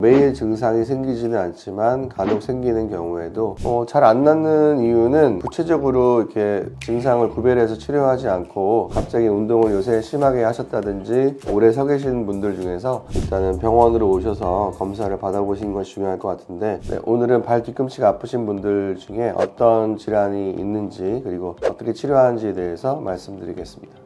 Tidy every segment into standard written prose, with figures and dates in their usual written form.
매일 증상이 생기지는 않지만 간혹 생기는 경우에도 잘 안 낫는 이유는 구체적으로 이렇게 증상을 구별해서 치료하지 않고 갑자기 운동을 요새 심하게 하셨다든지 오래 서 계신 분들 중에서 일단은 병원으로 오셔서 검사를 받아보시는 것이 중요할 것 같은데, 오늘은 발 뒤꿈치가 아프신 분들 중에 어떤 질환이 있는지 그리고 어떻게 치료하는지에 대해서 말씀드리겠습니다.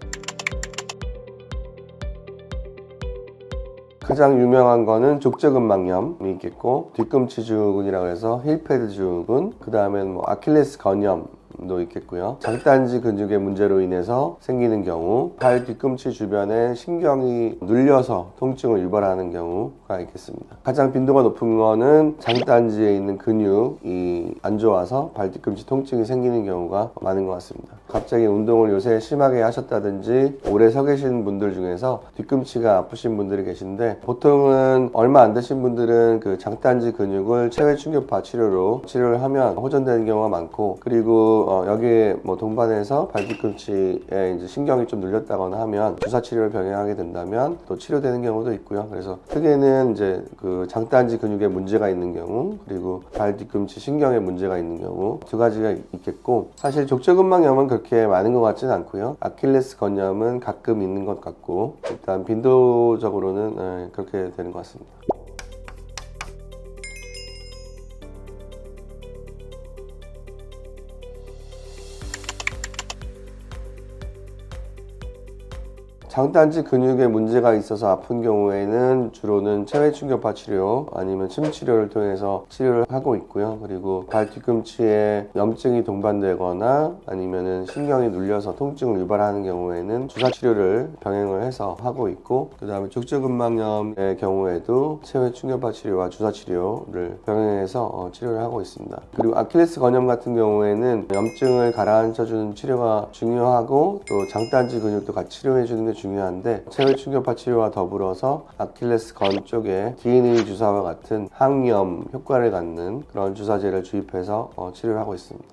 가장 유명한 거는 족저근막염이 있겠고, 뒤꿈치 증후군이라고 해서 힐패드 증후군, 그 다음에는 아킬레스 건염도 있겠고요. 장단지 근육의 문제로 인해서 생기는 경우, 발 뒤꿈치 주변에 신경이 눌려서 통증을 유발하는 경우가 있겠습니다. 가장 빈도가 높은 거는 장단지에 있는 근육이 안 좋아서 발 뒤꿈치 통증이 생기는 경우가 많은 것 같습니다. 갑자기 운동을 요새 심하게 하셨다든지 오래 서 계신 분들 중에서 뒤꿈치가 아프신 분들이 계신데, 보통은 얼마 안 되신 분들은 그 장단지 근육을 체외 충격파 치료로 치료를 하면 호전되는 경우가 많고, 그리고 여기에 동반해서 발 뒤꿈치에 이제 신경이 좀 눌렸다거나 하면 주사 치료를 병행하게 된다면 또 치료되는 경우도 있고요. 그래서 크게는 이제 그 장단지 근육에 문제가 있는 경우, 그리고 발 뒤꿈치 신경에 문제가 있는 경우 두 가지가 있겠고, 사실 족저근막염은 그렇게 많은 것 같지는 않고요. 아킬레스 건염은 가끔 있는 것 같고, 일단 빈도적으로는 그렇게 되는 것 같습니다. 장단지 근육에 문제가 있어서 아픈 경우에는 주로는 체외 충격파 치료 아니면 침 치료를 통해서 치료를 하고 있고요. 그리고 발 뒤꿈치에 염증이 동반되거나 아니면은 신경이 눌려서 통증을 유발하는 경우에는 주사 치료를 병행을 해서 하고 있고, 그 다음에 족저근막염의 경우에도 체외 충격파 치료와 주사 치료를 병행해서 치료를 하고 있습니다. 그리고 아킬레스 건염 같은 경우에는 염증을 가라앉혀주는 치료가 중요하고, 또 장단지 근육도 같이 치료해주는 게 중요한데, 체외 충격파 치료와 더불어서 아킬레스 건 쪽에 DNA 주사와 같은 항염 효과를 갖는 그런 주사제를 주입해서 치료를 하고 있습니다.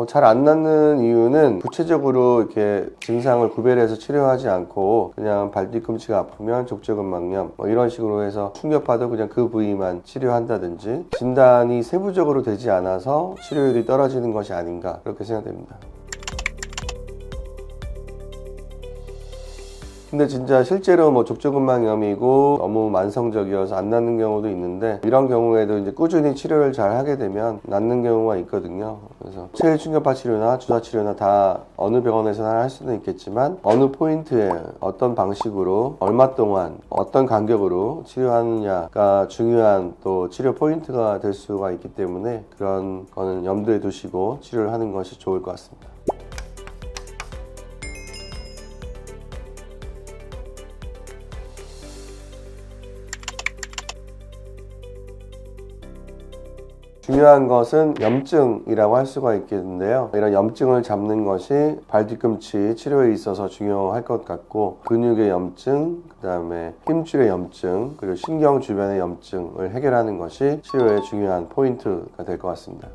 잘 안 낫는 이유는 구체적으로 이렇게 증상을 구별해서 치료하지 않고 그냥 발 뒤꿈치가 아프면 족저근막염 이런 식으로 해서 충격파도 그냥 그 부위만 치료한다든지, 진단이 세부적으로 되지 않아서 치료율이 떨어지는 것이 아닌가, 그렇게 생각됩니다. 근데 진짜 실제로 족저근막염이고 너무 만성적이어서 안 낫는 경우도 있는데, 이런 경우에도 이제 꾸준히 치료를 잘 하게 되면 낫는 경우가 있거든요. 그래서 체외 충격파 치료나 주사 치료나 다 어느 병원에서나 할 수는 있겠지만, 어느 포인트에 어떤 방식으로 얼마 동안 어떤 간격으로 치료하느냐가 중요한 또 치료 포인트가 될 수가 있기 때문에, 그런 거는 염두에 두시고 치료를 하는 것이 좋을 것 같습니다. 중요한 것은 염증이라고 할 수가 있겠는데요. 이런 염증을 잡는 것이 발 뒤꿈치 치료에 있어서 중요할 것 같고, 근육의 염증, 그 다음에 힘줄의 염증, 그리고 신경 주변의 염증을 해결하는 것이 치료의 중요한 포인트가 될 것 같습니다.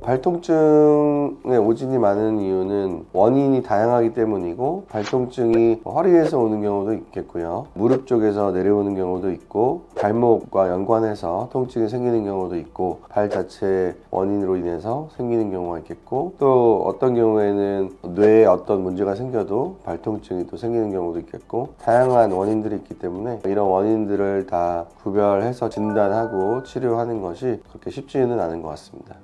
발통증에 오진이 많은 이유는 원인이 다양하기 때문이고, 발통증이 허리에서 오는 경우도 있겠고요, 무릎 쪽에서 내려오는 경우도 있고, 발목과 연관해서 통증이 생기는 경우도 있고, 발 자체 원인으로 인해서 생기는 경우가 있겠고, 또 어떤 경우에는 뇌에 어떤 문제가 생겨도 발통증이 또 생기는 경우도 있겠고, 다양한 원인들이 있기 때문에 이런 원인들을 다 구별해서 진단하고 치료하는 것이 그렇게 쉽지는 않은 것 같습니다.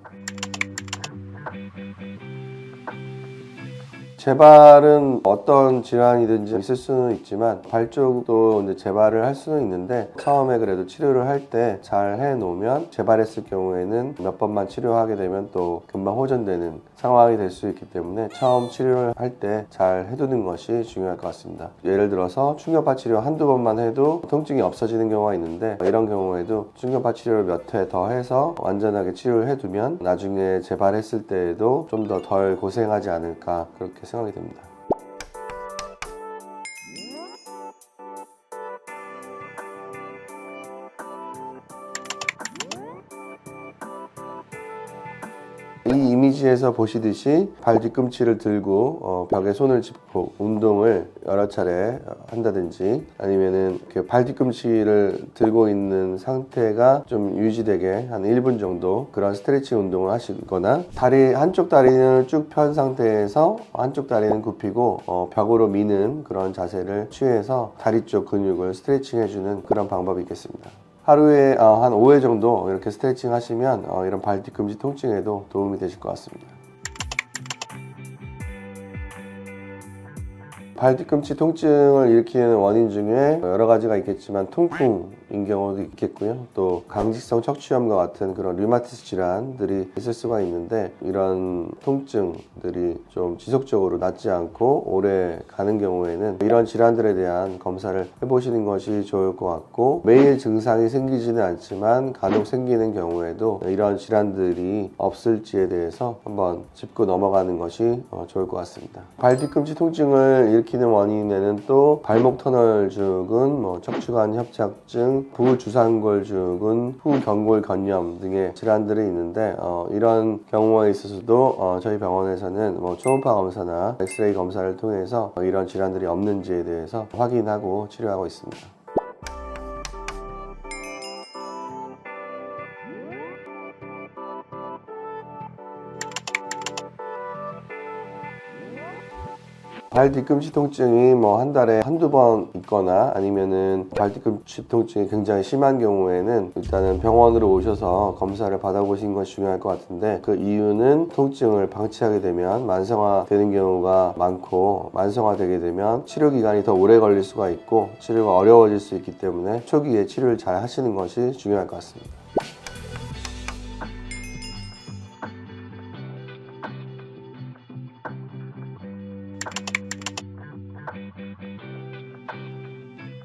재발은 어떤 질환이든지 있을 수는 있지만, 발 쪽도 이제 재발을 할 수는 있는데, 처음에 그래도 치료를 할 때 잘 해놓으면 재발했을 경우에는 몇 번만 치료하게 되면 또 금방 호전되는 상황이 될 수 있기 때문에, 처음 치료를 할 때 잘 해두는 것이 중요할 것 같습니다. 예를 들어서 충격파 치료 한두 번만 해도 통증이 없어지는 경우가 있는데, 이런 경우에도 충격파 치료를 몇 회 더 해서 완전하게 치료를 해두면 나중에 재발했을 때에도 좀 더 덜 고생하지 않을까, 그렇게 생각이 됩니다. 이 이미지에서 보시듯이 발 뒤꿈치를 들고 벽에 손을 짚고 운동을 여러 차례 한다든지, 아니면은 이렇게 발 뒤꿈치를 들고 있는 상태가 좀 유지되게 한 1분 정도 그런 스트레칭 운동을 하시거나, 한쪽 다리는 쭉 편 상태에서 한쪽 다리는 굽히고 벽으로 미는 그런 자세를 취해서 다리 쪽 근육을 스트레칭 해주는 그런 방법이 있겠습니다. 하루에 한 5회 정도 이렇게 스트레칭 하시면 이런 발 뒤꿈치 통증에도 도움이 되실 것 같습니다. 발 뒤꿈치 통증을 일으키는 원인 중에 여러 가지가 있겠지만 통풍인 경우도 있겠고요. 또 강직성 척추염과 같은 그런 류마티스 질환들이 있을 수가 있는데, 이런 통증들이 좀 지속적으로 낫지 않고 오래 가는 경우에는 이런 질환들에 대한 검사를 해보시는 것이 좋을 것 같고, 매일 증상이 생기지는 않지만 간혹 생기는 경우에도 이런 질환들이 없을지에 대해서 한번 짚고 넘어가는 것이 좋을 것 같습니다. 발 뒤꿈치 통증을 일으키는 원인에는 또 발목 터널증후군, 척추관 협착증, 부주상골증후군, 후경골 건염 등의 질환들이 있는데, 이런 경우에 있어서도 저희 병원에서는 초음파 검사나 엑스레이 검사를 통해서 이런 질환들이 없는지에 대해서 확인하고 치료하고 있습니다. 발 뒤꿈치 통증이 한 달에 한두 번 있거나, 아니면은 발 뒤꿈치 통증이 굉장히 심한 경우에는 일단은 병원으로 오셔서 검사를 받아보시는 것이 중요할 것 같은데, 그 이유는 통증을 방치하게 되면 만성화되는 경우가 많고, 만성화되게 되면 치료 기간이 더 오래 걸릴 수가 있고 치료가 어려워질 수 있기 때문에 초기에 치료를 잘 하시는 것이 중요할 것 같습니다.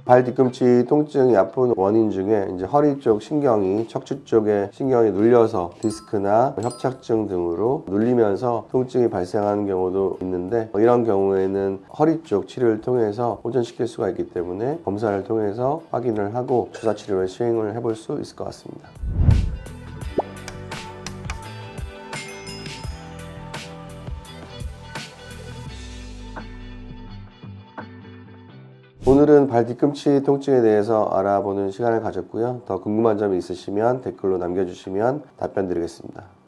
발 뒤꿈치 통증이 아픈 원인 중에 이제 허리 쪽 신경이 척추 쪽에 신경이 눌려서 디스크나 협착증 등으로 눌리면서 통증이 발생하는 경우도 있는데, 이런 경우에는 허리 쪽 치료를 통해서 호전시킬 수가 있기 때문에 검사를 통해서 확인을 하고 주사 치료를 시행을 해볼 수 있을 것 같습니다. 오늘은 발 뒤꿈치 통증에 대해서 알아보는 시간을 가졌고요. 더 궁금한 점이 있으시면 댓글로 남겨주시면 답변 드리겠습니다.